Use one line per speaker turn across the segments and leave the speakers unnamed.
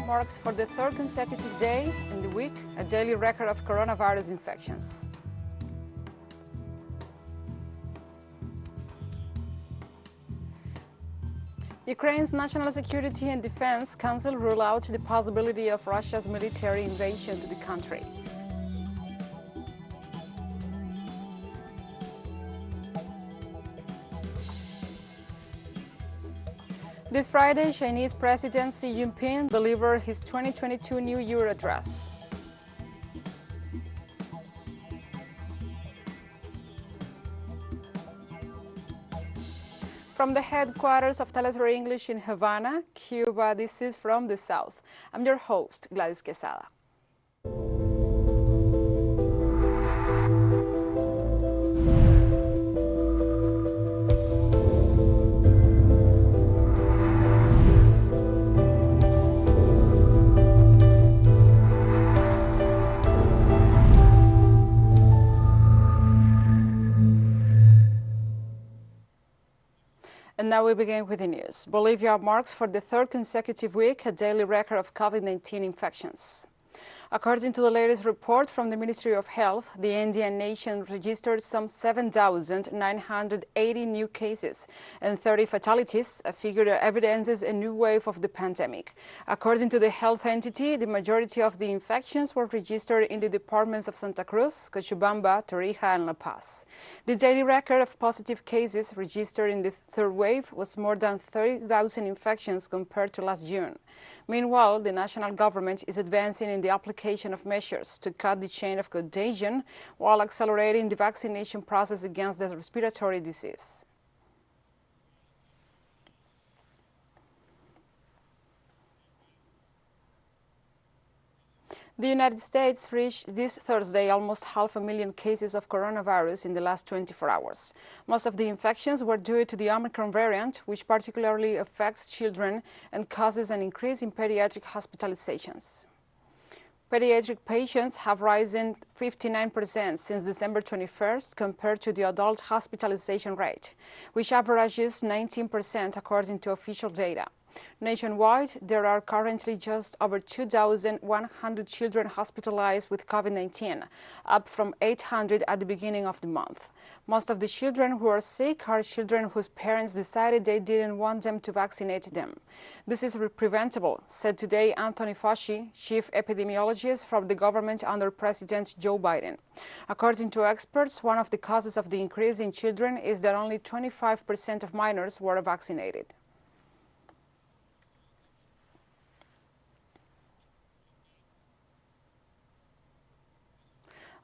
marks for the third consecutive day in the week a daily record of coronavirus infections. Ukraine's National Security and Defense Council ruled out the possibility of Russia's military invasion to the country. This Friday, Chinese President Xi Jinping delivered his 2022 New Year address. From the headquarters of FTS English in Havana, Cuba, this is From the South. I'm your host, Gladys Quesada. And now we begin with the news. Bolivia marks for the third consecutive week a daily record of COVID-19 infections. According to the latest report from the Ministry of Health, the Andean nation registered some 7,980 new cases and 30 fatalities, a figure that evidences a new wave of the pandemic. According to the health entity, the majority of the infections were registered in the departments of Santa Cruz, Cochabamba, Tarija, and La Paz. The daily record of positive cases registered in the third wave was more than 30,000 infections compared to last June. Meanwhile, the national government is advancing in the application of measures to cut the chain of contagion while accelerating the vaccination process against the respiratory disease. The United States reached this Thursday almost 500,000 cases of coronavirus in the last 24 hours. Most of the infections were due to the Omicron variant, which particularly affects children and causes an increase in pediatric hospitalizations. Pediatric patients have risen 59% since December 21st compared to the adult hospitalization rate, which averages 19% according to official data. Nationwide, there are currently just over 2,100 children hospitalized with COVID-19, up from 800 at the beginning of the month. Most of the children who are sick are children whose parents decided they didn't want them to vaccinate them. This is preventable, said today Anthony Fauci, chief epidemiologist from the government under President Joe Biden. According to experts, one of the causes of the increase in children is that only 25% of minors were vaccinated.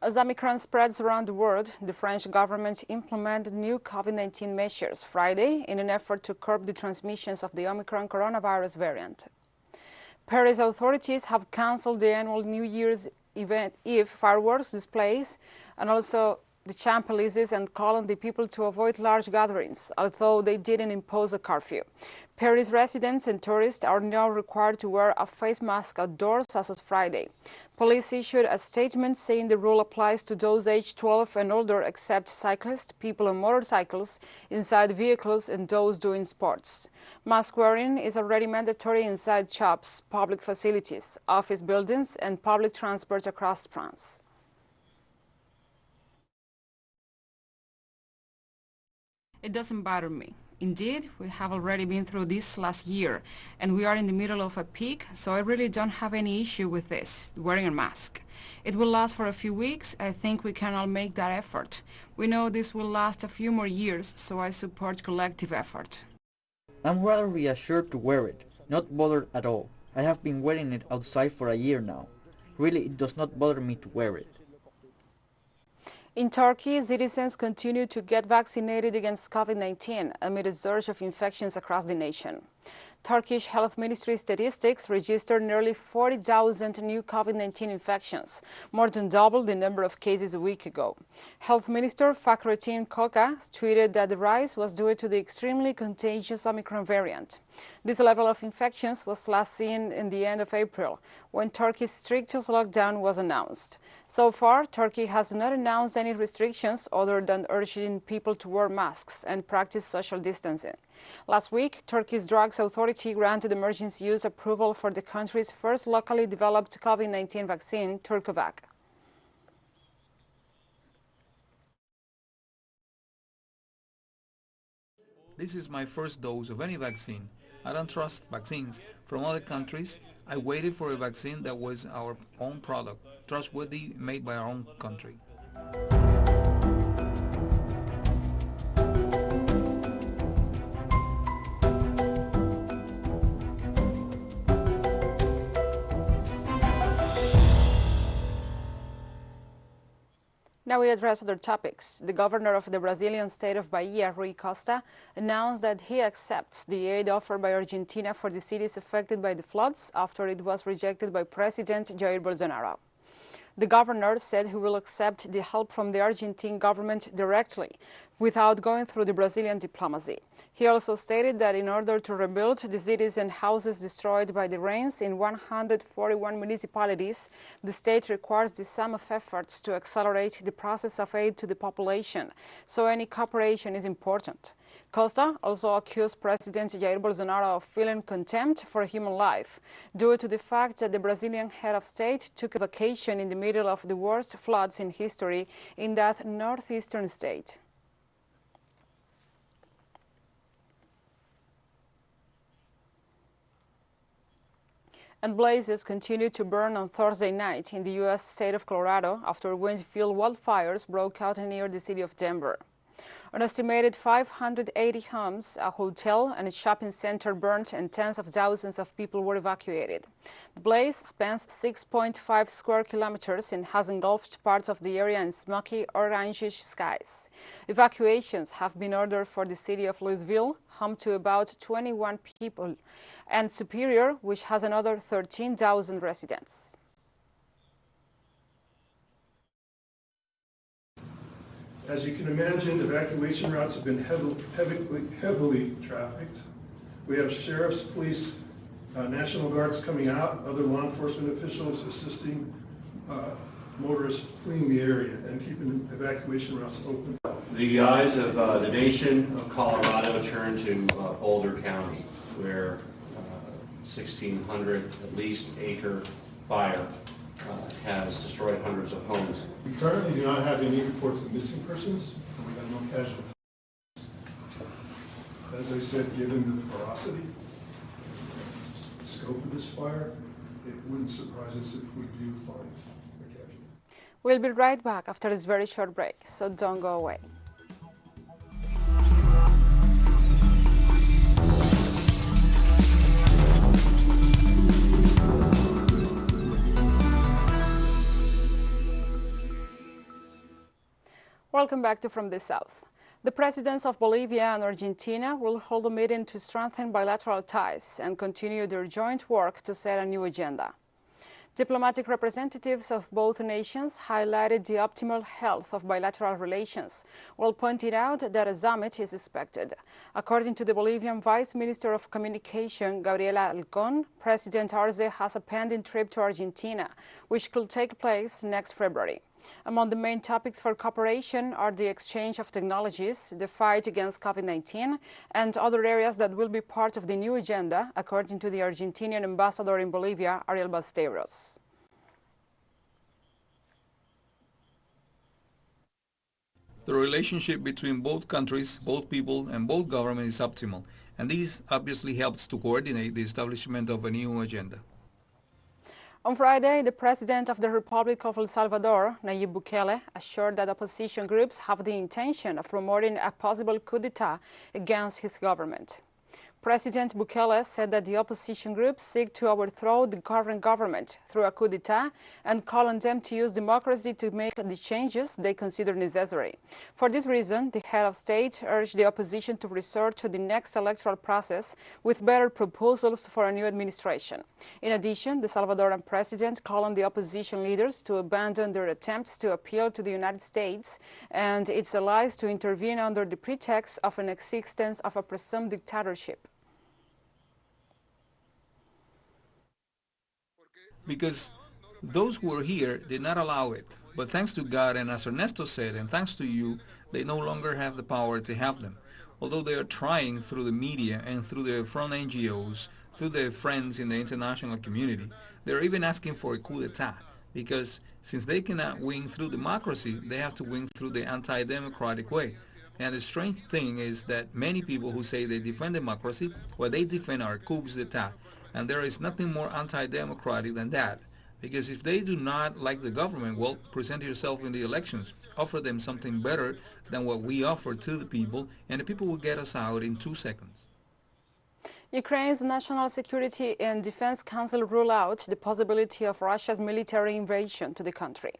As Omicron spreads around the world, the French government implemented new COVID-19 measures Friday in an effort to curb the transmissions of the Omicron coronavirus variant. Paris authorities have cancelled the annual New Year's Eve fireworks displays and also the Champs-Élysées and call on the people to avoid large gatherings, although they didn't impose a curfew. Paris residents and tourists are now required to wear a face mask outdoors as of Friday. Police issued a statement saying the rule applies to those aged 12 and older except cyclists, people on motorcycles, inside vehicles, and those doing sports. Mask wearing is already mandatory inside shops, public facilities, office buildings, and public transport across France. It doesn't bother me. Indeed, we have already been through this last year, and we are in the middle of a peak, so I really don't have any issue with this, wearing a mask. It will last for a few weeks. I think we can all make that effort. We know this will last a few more years, so I support collective effort.
I'm rather reassured to wear it, not bothered at all. I have been wearing it outside for a year now. Really, it does not bother me to wear it.
In Turkey, citizens continue to get vaccinated against COVID-19 amid a surge of infections across the nation. Turkish Health Ministry statistics registered nearly 40,000 new COVID-19 infections, more than double the number of cases a week ago. Health Minister Fahrettin Koca tweeted that the rise was due to the extremely contagious Omicron variant. This level of infections was last seen in the end of April, when Turkey's strictest lockdown was announced. So far, Turkey has not announced any restrictions other than urging people to wear masks and practice social distancing. Last week, Turkey's drug Drugs Authority granted emergency use approval for the country's first locally developed COVID-19 vaccine, Turcovac.
This is my first dose of any vaccine. I don't trust vaccines from other countries. I waited for a vaccine that was our own product, trustworthy, made by our own country.
Now we address other topics. The governor of the Brazilian state of Bahia, Rui Costa, announced that he accepts the aid offered by Argentina for the cities affected by the floods after it was rejected by President Jair Bolsonaro. The governor said he will accept the help from the Argentine government directly, without going through the Brazilian diplomacy. He also stated that in order to rebuild the cities and houses destroyed by the rains in 141 municipalities, the state requires the sum of efforts to accelerate the process of aid to the population, so any cooperation is important. Costa also accused President Jair Bolsonaro of feeling contempt for human life due to the fact that the Brazilian head of state took a vacation in the middle of the worst floods in history in that northeastern state. And blazes continued to burn on Thursday night in the U.S. state of Colorado after wind-fueled wildfires broke out near the city of Denver. An estimated 580 homes, a hotel, and a shopping center burned, and tens of thousands of people were evacuated. The blaze spans 6.5 square kilometers and has engulfed parts of the area in smoky, orangish skies. Evacuations have been ordered for the city of Louisville, home to about 21 people, and Superior, which has another 13,000 residents.
As you can imagine, evacuation routes have been heavily trafficked. We have sheriffs, police, National Guards coming out, other law enforcement officials assisting motorists fleeing the area and keeping evacuation routes open.
The eyes of the nation of Colorado turn to Boulder County, where 1,600 at least acre fire has destroyed hundreds of homes.
We currently do not have any reports of missing persons, and we have no casualties. As I said, given the ferocity, the scope of this fire, it wouldn't surprise us if we do find a casualty.
We'll be right back after this very short break, so don't go away. Welcome back to From the South. The presidents of Bolivia and Argentina will hold a meeting to strengthen bilateral ties and continue their joint work to set a new agenda. Diplomatic representatives of both nations highlighted the optimal health of bilateral relations, while pointing out that a summit is expected. According to the Bolivian Vice Minister of Communication, Gabriela Alcón, President Arce has a pending trip to Argentina, which could take place next February. Among the main topics for cooperation are the exchange of technologies, the fight against COVID-19, and other areas that will be part of the new agenda, according to the Argentinian ambassador in Bolivia, Ariel Ballesteros.
The relationship between both countries, both people, and both governments is optimal, and this obviously helps to coordinate the establishment of a new agenda.
On Friday, the President of the Republic of El Salvador, Nayib Bukele, assured that opposition groups have the intention of promoting a possible coup d'etat against his government. President Bukele said that the opposition groups seek to overthrow the current government through a coup d'etat and call on them to use democracy to make the changes they consider necessary. For this reason, the head of state urged the opposition to resort to the next electoral process with better proposals for a new administration. In addition, the Salvadoran president called on the opposition leaders to abandon their attempts to appeal to the United States and its allies to intervene under the pretext of an existence of a presumed dictatorship.
Because those who were here did not allow it. But thanks to God, and as Ernesto said, and thanks to you, they no longer have the power to have them. although they are trying through the media and through their front NGOs, through their friends in the international community, they're even asking for a coup d'etat, because since they cannot win through democracy, they have to win through the anti-democratic way. And the strange thing is that many people who say they defend democracy, what they defend are coups d'etat. And there is nothing more anti-democratic than that. Because if they do not like the government, well, present yourself in the elections. Offer them something better than what we offer to the people, and the people will get us out in 2 seconds.
Ukraine's National Security and Defense Council ruled out the possibility of Russia's military invasion to the country.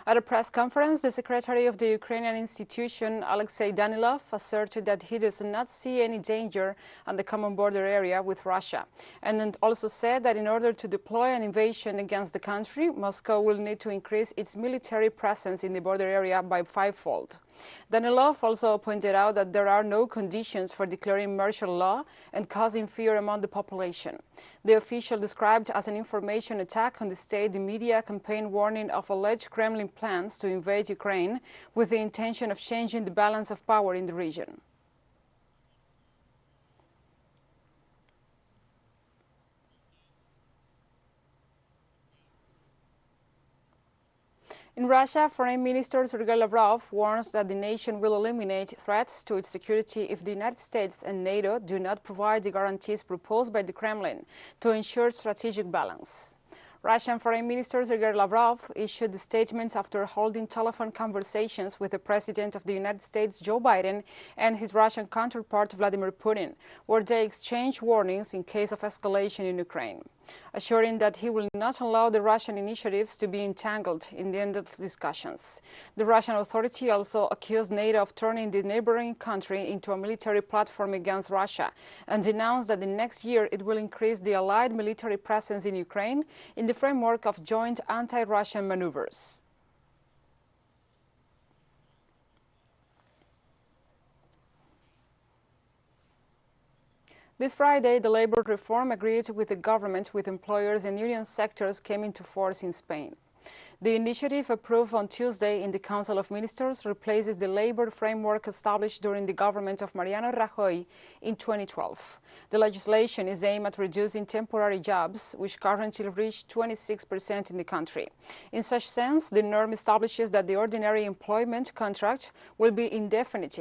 At a press conference, the secretary of the Ukrainian institution, Alexei Danilov, asserted that he does not see any danger on the common border area with Russia, and then also said that in order to deploy an invasion against the country, Moscow will need to increase its military presence in the border area by fivefold. Danilov also pointed out that there are no conditions for declaring martial law and causing fear among the population. The official described as an information attack on the state media campaign warning of alleged Kremlin plans to invade Ukraine with the intention of changing the balance of power in the region. In Russia, Foreign Minister Sergei Lavrov warns that the nation will eliminate threats to its security if the United States and NATO do not provide the guarantees proposed by the Kremlin to ensure strategic balance. Russian Foreign Minister Sergei Lavrov issued the statement after holding telephone conversations with the President of the United States, Joe Biden, and his Russian counterpart, Vladimir Putin, where they exchanged warnings in case of escalation in Ukraine, assuring that he will not allow the Russian initiatives to be entangled in the endless discussions. The Russian authority also accused NATO of turning the neighboring country into a military platform against Russia and denounced that the next year it will increase the allied military presence in Ukraine in the framework of joint anti-Russian maneuvers. This Friday, the labor reform agreed with the government with employers and union sectors came into force in Spain. The initiative approved on Tuesday in the Council of Ministers replaces the labor framework established during the government of Mariano Rajoy in 2012. The legislation is aimed at reducing temporary jobs, which currently reach 26% in the country. In such sense, the norm establishes that the ordinary employment contract will be indefinite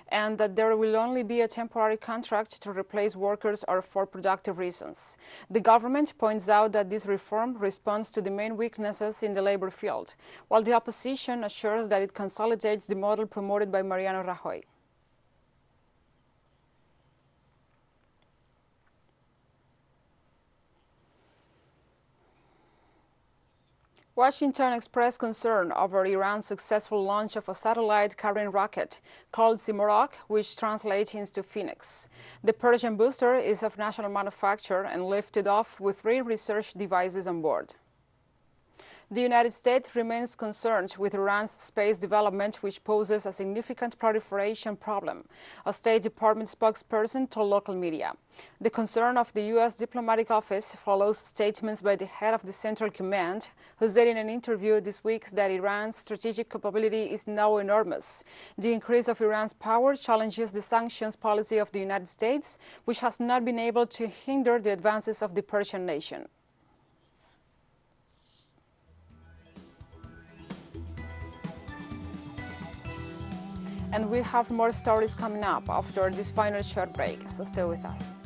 and that there will only be a temporary contract to replace workers or for productive reasons. The government points out that this reform responds to the main weaknesses in the labor field, while the opposition assures that it consolidates the model promoted by Mariano Rajoy. Washington expressed concern over Iran's successful launch of a satellite-carrying rocket called Zimorok, which translates into Phoenix. The Persian booster is of national manufacture and lifted off with 3 research devices on board. The United States remains concerned with Iran's space development, which poses a significant proliferation problem, a State Department spokesperson told local media. The concern of the U.S. diplomatic office follows statements by the head of the Central Command, who said in an interview this week that Iran's strategic capability is now enormous. The increase of Iran's power challenges the sanctions policy of the United States, which has not been able to hinder the advances of the Persian nation. And we have more stories coming up after this final short break, so stay with us.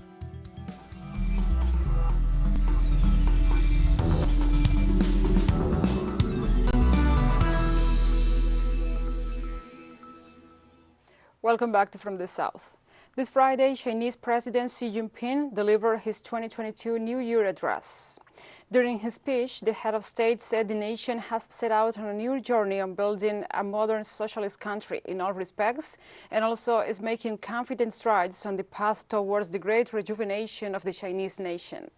Welcome back to From the South. This Friday, Chinese President Xi Jinping delivered his 2022 New Year address. During his speech, the head of state said the nation has set out on a new journey on building a modern socialist country in all respects, and also is making confident strides on the path towards the great rejuvenation of the Chinese nation.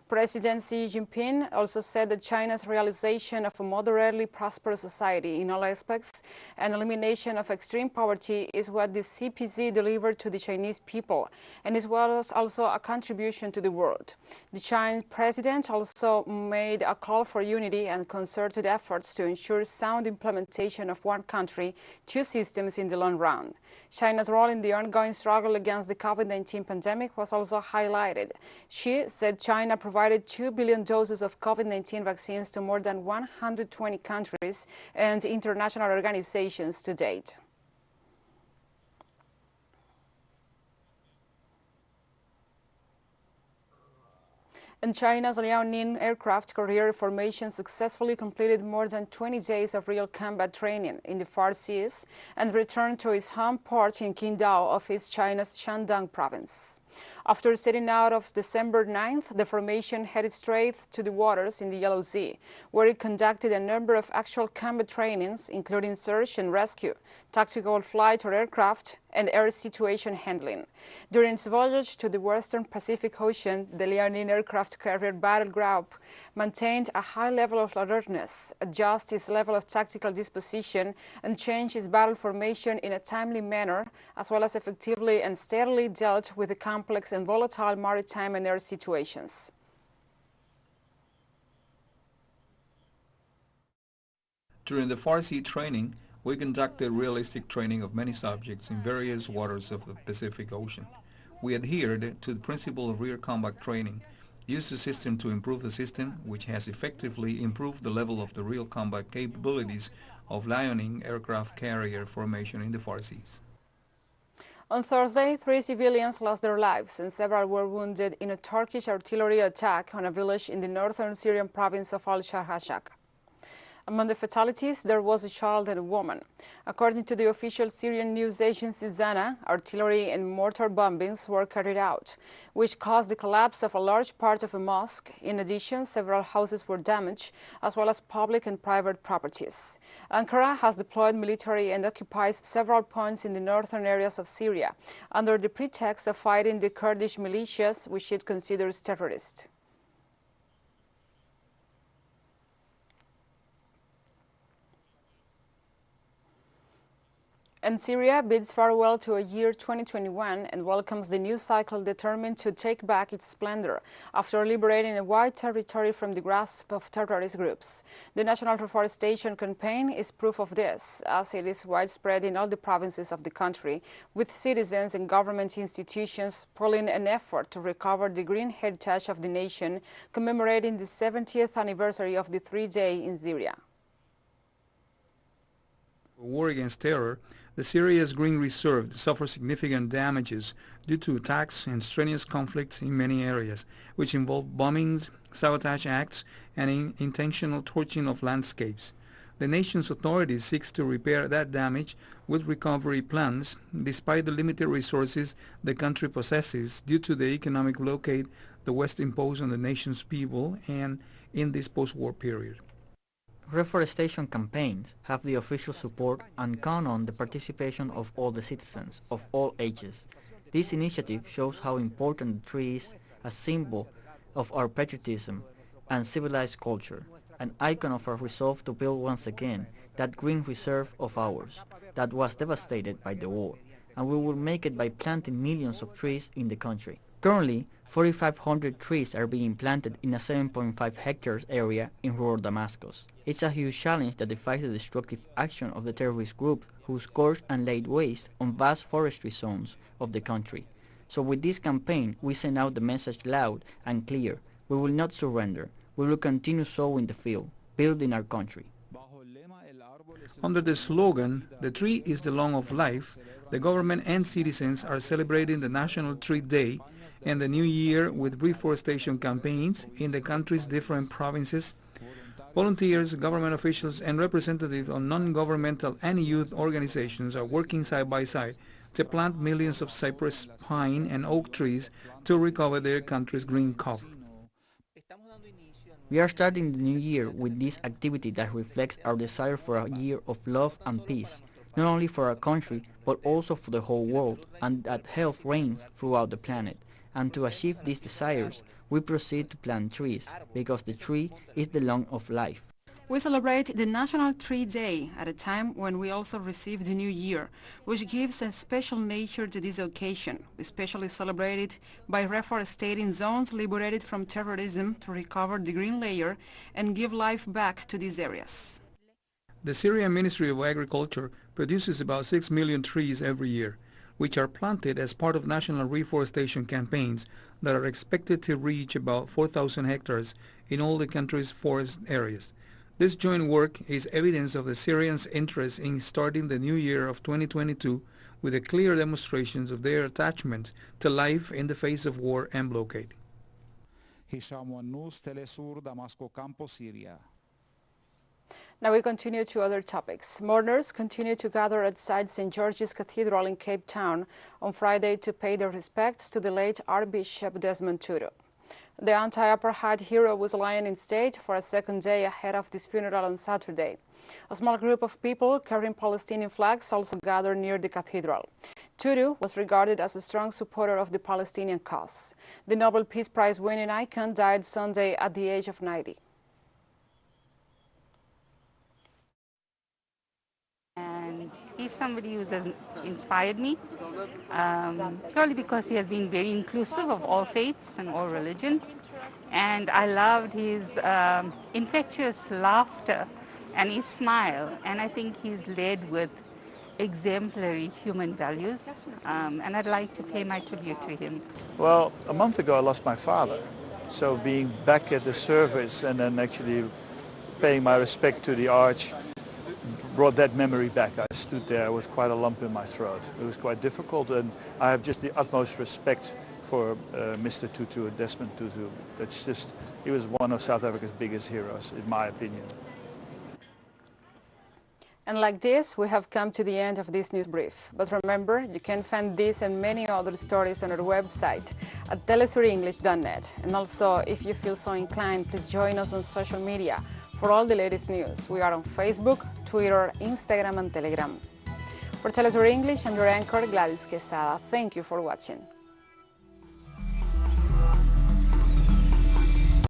President Xi Jinping also said that China's realization of a moderately prosperous society in all aspects and elimination of extreme poverty is what the CPC delivered to the Chinese people, and as well as also a contribution to the world. The Chinese president also also made a call for unity and concerted efforts to ensure sound implementation of one country, two systems in the long run. China's role in the ongoing struggle against the COVID-19 pandemic was also highlighted. Xi said China provided 2 billion doses of COVID-19 vaccines to more than 120 countries and international organizations to date. And China's Liaoning aircraft carrier formation successfully completed more than 20 days of real combat training in the Far Seas and returned to its home port in Qingdao of East China's Shandong province. After setting out of December 9th, the formation headed straight to the waters in the Yellow Sea, where it conducted a number of actual combat trainings, including search and rescue, tactical flight or aircraft, and air situation handling. During its voyage to the western Pacific Ocean, the Liaoning aircraft carrier battle group maintained a high level of alertness, adjusted its level of tactical disposition, and changed its battle formation in a timely manner, as well as effectively and steadily dealt with the complex and volatile maritime and air situations.
During the Far Sea training, we conducted realistic training of many subjects in various waters of the Pacific Ocean. We adhered to the principle of rear combat training, used the system to improve the system, which has effectively improved the level of the real combat capabilities of Liaoning aircraft carrier formation in the Far Seas.
On Thursday, 3 civilians lost their lives and several were wounded in a Turkish artillery attack on a village in the northern Syrian province of al-Sharhashak. Among the fatalities, there was a child and a woman. According to the official Syrian news agency Zana, artillery and mortar bombings were carried out, which caused the collapse of a large part of a mosque. In addition, several houses were damaged, as well as public and private properties. Ankara has deployed military and occupies several points in the northern areas of Syria, under the pretext of fighting the Kurdish militias, which it considers terrorists. And Syria bids farewell to a year 2021 and welcomes the new cycle determined to take back its splendor after liberating a wide territory from the grasp of terrorist groups. The National Reforestation Campaign is proof of this, as it is widespread in all the provinces of the country, with citizens and government institutions pulling an effort to recover the green heritage of the nation, commemorating the 70th anniversary of the 3-day in Syria.
War against terror, the Syria's green reserve suffers significant damages due to attacks and strenuous conflicts in many areas, which involve bombings, sabotage acts, and intentional torching of landscapes. The nation's authorities seek to repair that damage with recovery plans, despite the limited resources the country possesses due to the economic blockade the West imposed on the nation's people and in this post-war period.
Reforestation campaigns have the official support and count on the participation of all the citizens of all ages. This initiative shows how important the tree is, a symbol of our patriotism and civilized culture, an icon of our resolve to build once again that green reserve of ours that was devastated by the war, and we will make it by planting millions of trees in the country. Currently, 4,500 trees are being planted in a 7.5 hectares area in rural Damascus. It's a huge challenge that defies the destructive action of the terrorist group who scorched and laid waste on vast forestry zones of the country. So with this campaign, we send out the message loud and clear. We will not surrender. We will continue sowing the field, building our country.
Under the slogan, "The tree is the lung of life," the government and citizens are celebrating the National Tree Day and the New Year with reforestation campaigns in the country's different provinces. Volunteers, government officials, and representatives of non-governmental and youth organizations are working side by side to plant millions of cypress, pine, and oak trees to recover their country's green cover.
We are starting the new year with this activity that reflects our desire for a year of love and peace, not only for our country, but also for the whole world, and that health reigns throughout the planet. And to achieve these desires, we proceed to plant trees, because the tree is the lung of life.
We celebrate the National Tree Day at a time when we also receive the New Year, which gives a special nature to this occasion. We especially celebrate it by reforestating zones liberated from terrorism to recover the green layer and give life back to these areas.
The Syrian Ministry of Agriculture produces about 6 million trees every year, which are planted as part of national reforestation campaigns that are expected to reach about 4,000 hectares in all the country's forest areas. This joint work is evidence of the Syrians' interest in starting the new year of 2022 with a clear demonstrations of their attachment to life in the face of war and blockade.
Now we continue to other topics. Mourners continue to gather outside St. George's Cathedral in Cape Town on Friday to pay their respects to the late Archbishop Desmond Tutu. The anti-apartheid hero was lying in state for a second day ahead of this funeral on Saturday. A small group of people carrying Palestinian flags also gathered near the cathedral. Tutu was regarded as a strong supporter of the Palestinian cause. The Nobel Peace Prize winning icon died Sunday at the age of 90.
And he's somebody who has inspired me, purely because he has been very inclusive of all faiths and all religion. And I loved his infectious laughter and his smile. And I think he's led with exemplary human values. And I'd like to pay my tribute to him.
Well, a month ago I lost my father. So being back at the service and then actually paying my respect to the Arch brought that memory back. I stood there with quite a lump in my throat. It was quite difficult, and I have just the utmost respect for Mr. Tutu, Desmond Tutu. It's just, he was one of South Africa's biggest heroes, in my opinion.
And like this, we have come to the end of this news brief. But remember, you can find this and many other stories on our website at telesurenglish.net. And also, if you feel so inclined, please join us on social media for all the latest news. We are on Facebook, Twitter, Instagram, and Telegram. For TeleSUR English, I'm your anchor, Gladys Quesada. Thank you for watching.